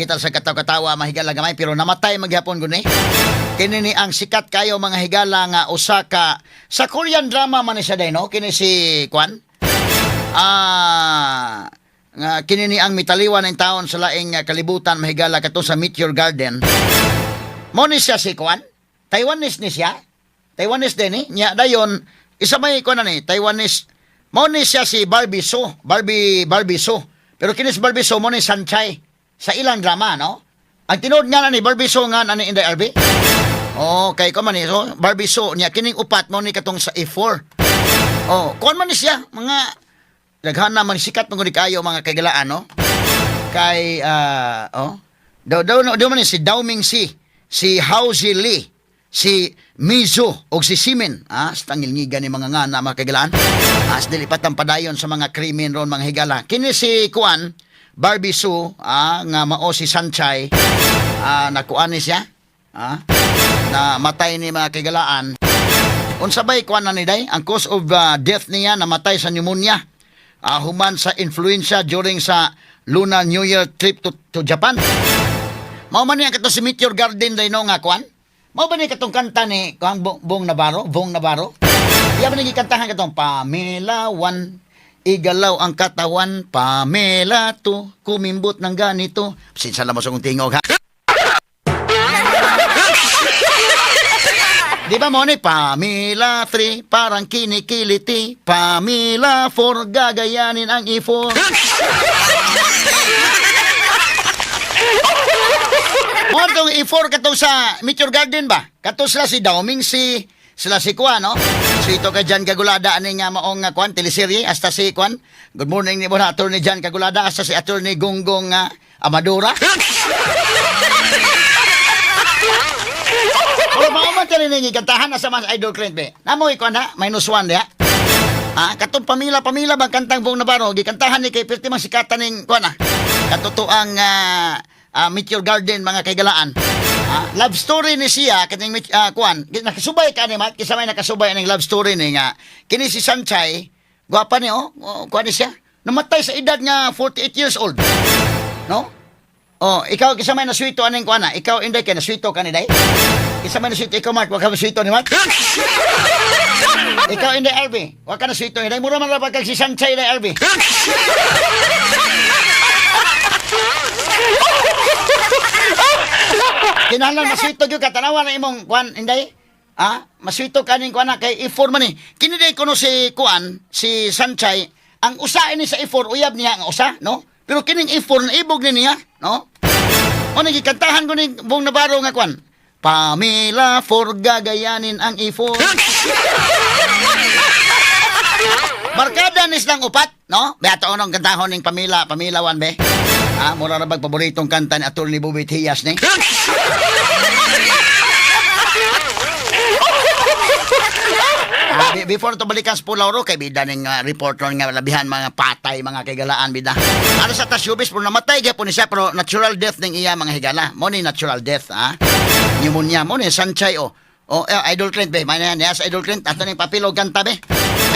kita sa katawa-katawa mga higala gamay pero namatay maghapon guni. Kini ni ang sikat kayo mga higala nga usa ka sa Korean drama man ni siya day no. Kini si Kwan. Nga kini ni ang mitaliwan ng taon sa laing kalibutan mahigala kato sa Meteor Garden. Mo ni siya si Kwan. Taiwanese ni siya. Taiwanese din ni. Nya dayon isa may ko na ni Taiwanese. Mo ni siya si Barbie So. Barbie So. Pero kinis Barbie So mo ni Sanchay sa ilang drama no. Ang tinuod nga na ni Barbie So nga na ni Inday RB. Oh, kay ko man ni so Barbie So nya kining upat mo ni katong sa A4. Oh, kon man ni siya mga daghana man sikat mo ni kayo mga kagalaan no. Kay daw man ni si Dao Ming si Hao Lee, si Mizu o si Simin, sa tangilngigan ni mga ngana mga kagalaan. As dilipat ang padayon sa mga krimen ron mga higala. Kini si Kuan, Barbie Sue, nga mao si Sanchay, nakuan ni siya, na matay ni mga kagalaan. Unsabay kuan na ni day, ang cause of death niya namatay sa pneumonia. Human sa influensya during sa Lunar New Year trip to Japan. Mao man niya kato si Meteor Garden day no nga kuan. Mao ba ni katong kanta ni kuan Bong Navarro? Iya ba ni kantahan katong Pamela 1 igalaw ang katawan, Pamela 2 kumimbot ng ganito. Sinsa lang mo sa kong tingog ha. Di ba mo ni Pamela 3 parang kinikiliti, Pamela 4 gagayanin ang E4. Mo tong E4 katong sa Meteor Garden ba? Kato sila si Dao Ming sila si Kuan no. So ito kay Jan Kagulada ani nga maong Kuan teleserye hasta si Kuan. Good morning ni mo na attorney Jan Kagulada hasta si attorney Gonggong Amadora. Pero mauman tali ningi kantahan sa mas idol client be. Namo ikuan ha, -1 dia. Katong Pamila bang kantang Bong Navarro gikantahan ni kay perti man sikatan ning kuan katutuang Meteor Garden mga kaigalaan. Love story ni siya kaning kuan nakasubay ka ni mat kisamay nakasubay ning love story ni nga kini si Sanchay gwapa ni kuan ni siya namatay sa edad nga 48 years old. No? Ikaw kisamay na suito aning kuan ikaw inday kay na suito ka ni day. Kisamay na suito ikaw Mark wa ka suito ni Mark. Ikaw inday RB wa ka na suito ni day mura man ra pag si Sanchay day RB. Kinahanglan maswito gyud katanawan na imong kuan inday. Maswito kaning kuan kay E4 man ni. Kini day kuno si kuan si Sanchay ang usa ini sa E4 uyab niya ang usa no. Pero kining E4 na ibog ni niya no. O nagikantahan ko ni Bong Navarro nga kuan. Pamela 4 gagayanin ang E4. Barkada nis lang upat no. Beato onong kantahon ning Pamela 1 be. Mura na bag paboritong kanta ni Atty. Bubit Hiyas ni. Before to balikan sa Pulauro kay bida ning reporter nga labihan mga patay mga kaigalaan bida. Ano sa tasyubis pero namatay gyapon ni siya pero natural death ning iya mga higala. Mo ni natural death pneumonia mo ni Sanchay Idol Clint be. May na sa Idol Clint ato ning papilog kanta be.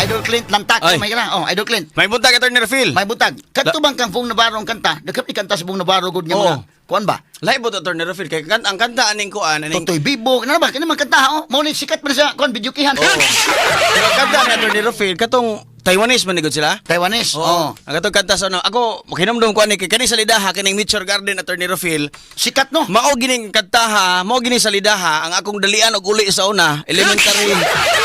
Idol Clint lantak may gala. Idol Clint. May buntag Atty. Rafil. May buntag. Kadto bang kang Bong Navarro ang kanta? Dagkap ni kanta sa Bong Navarro gud nga mo. Kuan ba? Lahi po Atty. Rafil kay ang kanta aning kuan aning Totoy Bibo. Ano ba? Kani man kanta mo ni sikat pa sa kuan video kihan. Pero kanta ni Atty. Rafil katong Taiwanese man nigod sila. Taiwanese. Ang katong kanta sa ako hinumdum ko ani kay kani sa lidaha kining Meteor Garden Atty. Rafil. Sikat no. Mao gining kantaha, mao gini sa lidaha ang akong dalian og uli sa una, elementary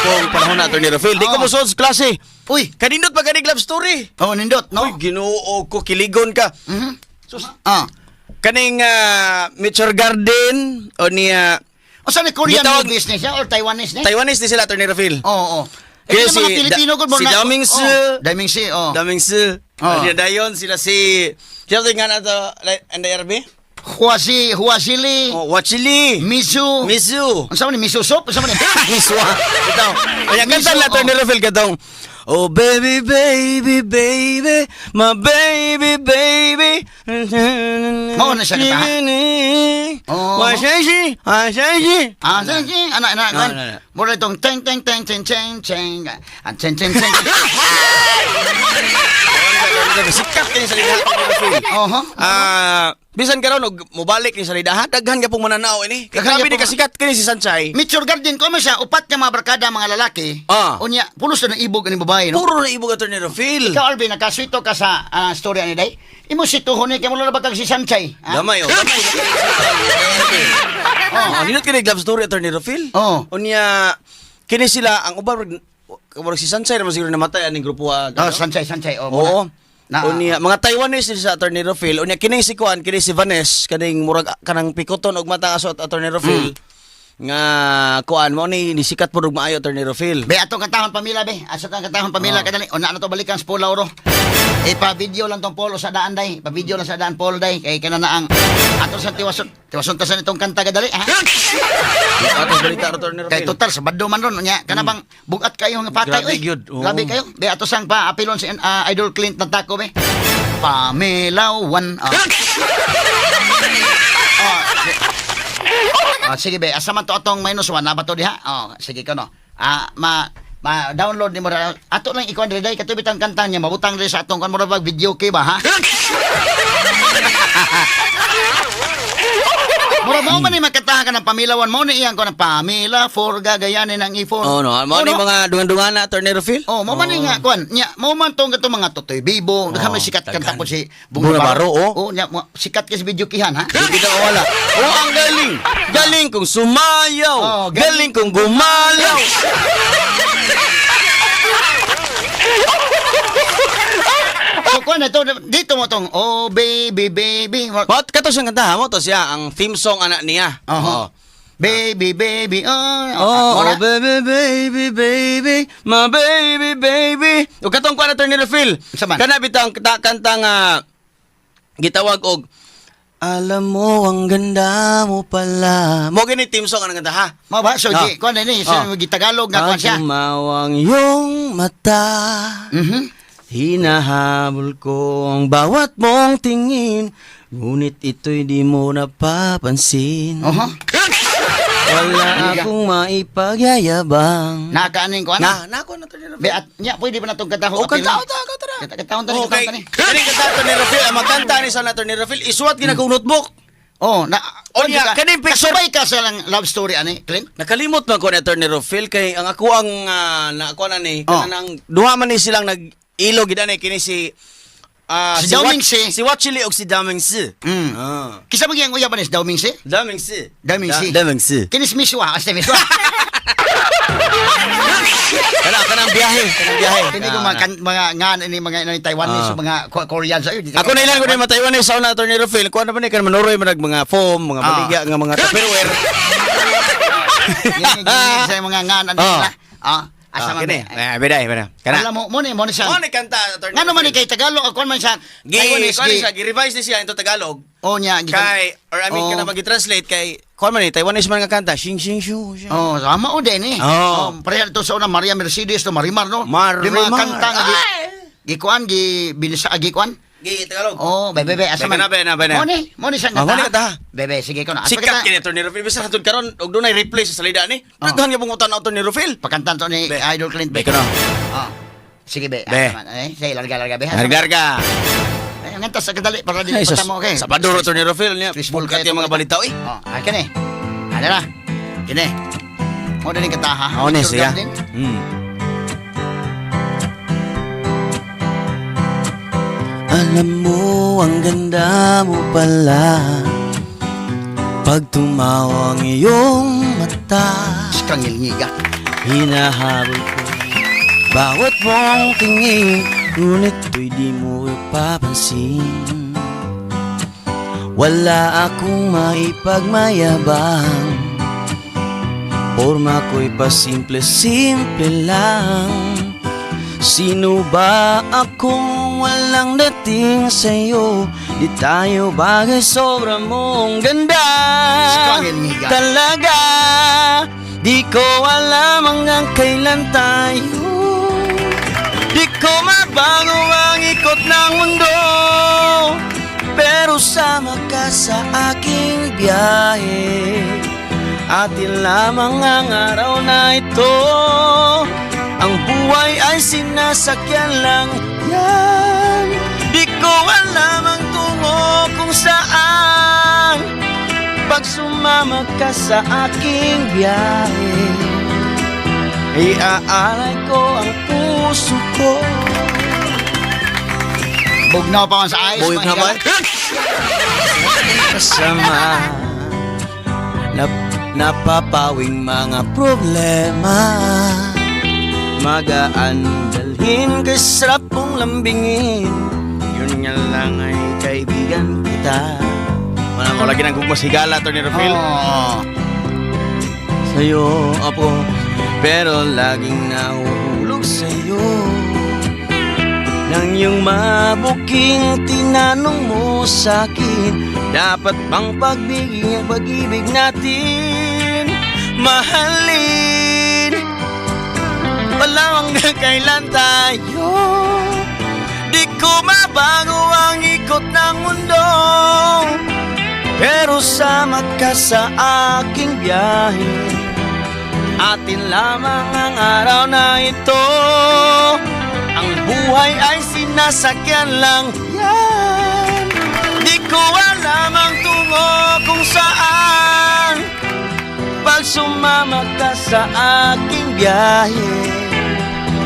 kung panahon na Atty. Rafil. Di ko mosud sa klase. Uy, kanindot pa kanig love story. Nindot no. Uy, Ginoo ko kiligon ka. Sus. Kaning Meteor Garden o niya Sa ni Korean business niya or Taiwanese niya? Taiwanese ni sila Atty. Rafil. Oo. Kaya Mga Pilipino gud si Dao Ming Daming Si. Dayon sila si sila tingan ato Anday RB. Huasili. Wachili. Misu. Ang sama ni Misu soup? Ang sama ni Miswa. Ito. Ayan kanta na Atty. Rafil katong oh baby, baby, baby, my baby, baby. Mao na siya kanta. Wasashi. Sige. Anak. Mura itong teng. Cheng. Sikat kayo sa lihat. Bisan karon og mobalik ni salida, daghan gyapon mananaw ini. Kay Daghan grabe ni gyapon- kasikat kini si Sanchay. Mature Garden ko man siya, upat nga mga barkada mga lalaki. Ah. Unya, pulos na ng ibog ni babae, no? Puro na ibog attorney Rafil. Ikaw, Alvin, nakaswito ka sa storya ni Day. Imo si Tuhon kay mo na ba kag si Sanchay? ha? Gamay oh, gamay. Oh, hinot kini love story attorney Rafil. Oh. Unya kini sila ang uban si Sanchay naman siguro namatay aning grupo Oh, Sanchay. Oh, Oo. Na, Unya mga Taiwanese din sa attorney Rafil. Unya kini si Kuan, kini si Vanes kaning murag kanang pikoton og matang aso at attorney Rafil. Nga kuan mo ni nisikat pud og maayo attorney Rafil. Be, atong katahon pamila, be. Aso kang katahon pamila, kadali. O, na to balikan sa Pulaw, ro. Pa-video lang tong Polo sa daan, day. Pa-video lang sa daan, Polo, day. Kay kana na ang ato sa tiwason tasan itong kanta, kadali, ha? Atos balita attorney Kay Rafil. total, sa bado man ron. Nya, kana bang bugat kayo nga patay, Grabe oy. gyud, oo. Grabe kayo. Be, ato sang pa, apilon si Idol Clint ng tako, be. Pamilawan. Sige, be. Asa man to atong -1 na ba to diha? Sige ka, no. Ma-download ni mo ra. Ato lang ikaw dire day katubi tang kanta niya mabutang dire sa atong kan mo ra bag video kay ba ha? Mura mo man ni makataha ka ng pamilawan mo ni iyang ko ng pamila for gagayanin ang iPhone. Oh no, mo ni mga dungan-dungan na attorney Rafil. Oh, mo man ni nga kuan. Nya, mo man tong gato mga Totoy Bibo, daghan man sikat kanta po si Bunga Baro, oh. Oh, nya sikat kasi video kihan ha. Hindi daw wala. Oh, ang galing. Galing kong sumayaw. Oh, galing kong gumalaw. So kuan na to dito mo tong oh baby baby. What kato siyang kanta mo to siya ang theme song anak niya. Oh. Baby, baby, Oh, Mora? baby, baby, baby, my baby, baby. O katong kuan attorney Rafil. Saman? Kana bitang kanta nga gitawag og alam mo ang ganda mo pala. Mo gini theme song ang kanta ha. Mo ba? So, Ah. kuan na ni, sa Tagalog nga kuan siya. Pagmawang iyong mata. Hinahabol ko ang bawat mong tingin, ngunit ito'y di mo napapansin. Wala akong maipagyayabang. Nakaaning kuan? Nako na to ni Be, Rafil. at nya, pwede ba na itong kataho? O, kanta ta. Katahon tani, Okay, katahon tani. kani kanta to ni Rafil, ang magkanta ni sa nato ni Rafil, isuwat gina kong notebook. Oh, na, O, nya, kaning picture- kasubay ka sa lang love story, ani, Clint? Nakalimot man ko ni Attorney Rafil kay ang ako ang nakuha na ni Oh. kanang duha man ni silang nag-ilo gid ani kini si Si Daoming Si. Si Watchili og si Daming Si. Mm. Kisa magyang uyaban is Daoming Si? Daming Si. Daming Si. Daming Si. Kinis miswa, hasta miswa. Kanang biyahe. Kini ko mga ngan ini mga Taiwanese, mga Korean sa Ako na ilan ko na mataywan ni sa una Attorney Rafil. Kuha na ba ni kan manuroy manag mga foam, mga baligya nga mga tupperware. Gini sa mga ngan ano nila. Asa man. kini. Beday. Kana. Alam mo ni siya. Mo ni kanta Attorney. Ngano man ni kay Tagalog ako man siya. Taiwanese gi-revise ni siya into Tagalog. Oh nya Kay or I mean Oh. kana mag-translate kay kuha man ni Taiwanese man nga kanta. Shing shing shu. Oh, sama o din eh. Oh. Pareha to sa una Maria Mercedes to Marimar no. Marimar. Di mga kanta nga Ay! gikuan binisa gikuan. Gi Tagalog. Oh, bebe asa man. Be na. Mo ni siya Ah, mo ni kanta. kanta. Bebe sige ko na. Sikat kini Attorney Rafil bisa hatud karon og dunay replay sa salida ni. Daghan nga bungutan na Attorney Rafil. Pakantan to ni Be. Idol Clint Be ko na. Oh. Sige be. Be. Asa man. Sige larga be. Larga. Ay, ngantas sa kadali para di Ay, sus. patamo okay. Sa Paduro Attorney Rafil niya. Fishbowl Bukat kayo yung mga to. balita eh. Oh, ay kani. Ano na? Kini. Mo din kata ha. Honest Mr. ya. Gardin. Alam mo, ang ganda mo pala pag tumawa ang iyong mata. Strangil ngiga. Hinahabol ko bawat mong tingin, ngunit to'y di mo ipapansin. Wala akong maipagmayabang, forma ko'y pasimple-simple lang. Sino ba akong walang dating sa'yo? Di tayo bagay, sobra mong ganda. Strangil ngiga. Talaga, di ko alam hanggang kailan tayo. Di ko mabago ang ikot ng mundo, pero sama ka sa aking biyahe. Atin lamang ang araw na ito, ang buhay ay sinasakyan lang yan. Di ko alam ang tunay tungo kung saan. Pag sumama ka sa aking biyahe, iaalay ko ang puso ko. Bugnaw pa man sa ayos. Buyog mga na ba? higala. Kasama napapawing mga problema, magaan dalhin kay sarap mong lambingin. Yun nga lang ay kaibigan kita. Wala mo lagi ng gugmas higala, Atty. Rufil. Oo. Sa'yo, apo, pero laging nahuhulog sa'yo. Nang iyong mabuking tinanong mo sa'kin, dapat bang pagbiging ang pag-ibig natin? Mahalin, walang hanggang kailan tayo. Di ko mabago ang ikot ng mundo, pero sama ka sa aking biyahe. Atin lamang ang araw na ito. Ang buhay ay sinasakyan lang yan. Di ko alam ang tungo kung saan. Pag sumama ka sa aking biyahe,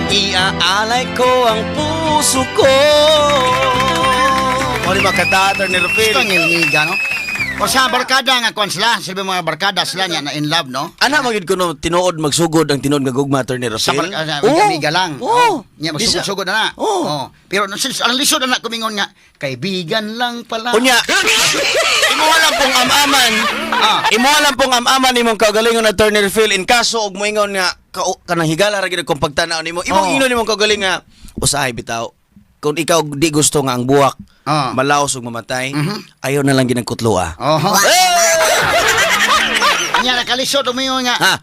iaalay ko ang puso ko. O di ba kanta, Atty. Rufil? Ito ang ilmiga, no? O sa barkada nga kwan sila, sabi mga barkada sila niya na in love, no? Ana magid ko no tinuod magsugod ang tinuod nga gugma, Atty. Rufil. Sa barkada, Oo. kaibigan lang. Oo. Niya, Di sa- magsugod-sugod na na. Oo. Pero ang lisod na kumingon nga, kaibigan lang pala. Unya, imo lang pong amaman. Imo lang pong amaman imong kagalingon, Atty. Rufil, in kaso og moingon nga kanang higala ra gid kung pagtanaw nimo. Imong Oo. ingnon nimong kagaling nga usahay bitaw. Kung ikaw di gusto nga ang buwak malaos ug mamatay, ayaw na lang ginang kutloa. Oho. Niya, nakalisod umingon nga. Ha?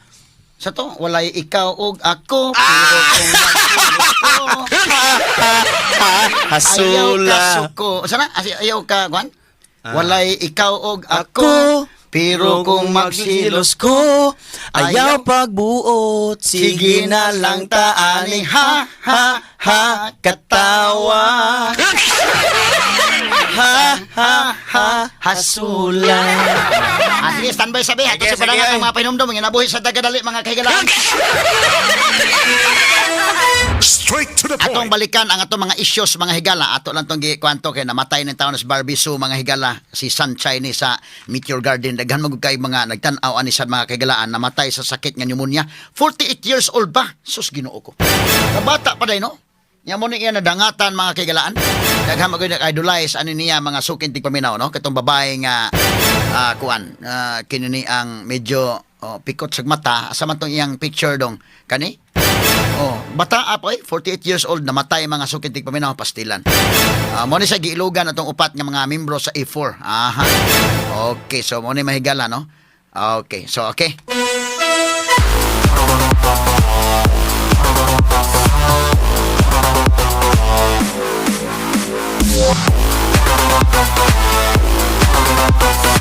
Sa to, walay ikaw og ako, pero kung magsuko, ayaw ka Hasula. suko. Sana, ayaw ka, kwan? Walay ikaw og ako, Ako, pero kung magsilos ko, ayaw ayaw pagbuot, sige na lang taani, ha, ha, ha, katawa. Ha, ha, ha, hasula. Sige, standby sabi. Ato Sige, sa padangan sige. ng mga pinumdum. Nga nabuhi sa dagadali, mga kahigalaan. Straight to the point. Atong balikan ang atong mga issues, mga higala. Ato lang itong kwanto kay namatay ng taon sa Barbie Sue, mga higala. Si Sunshine ni sa Meteor Garden. Daghan mo kay mga nagtanaw ani sa mga kahigalaan. Namatay sa sakit nga pneumonia. 48 years old ba? Sus, Ginoo ko. Kabata pa day, no? Nya mo ni iya nadangatan, mga kahigalaan. Daghan mo kay idolize ani niya mga sukin tigpaminaw, no? Katong babae nga kinini ang medyo pikot sa mata. Asa man tong iyang picture dong kani? Bata po 48 years old, namatay mga sukin tigpaminaw, pastilan. Mo ni sa giilugan atong upat nga mga membro sa A4. Aha. Okay, so mo ni mahigala, no? Okay, so okay.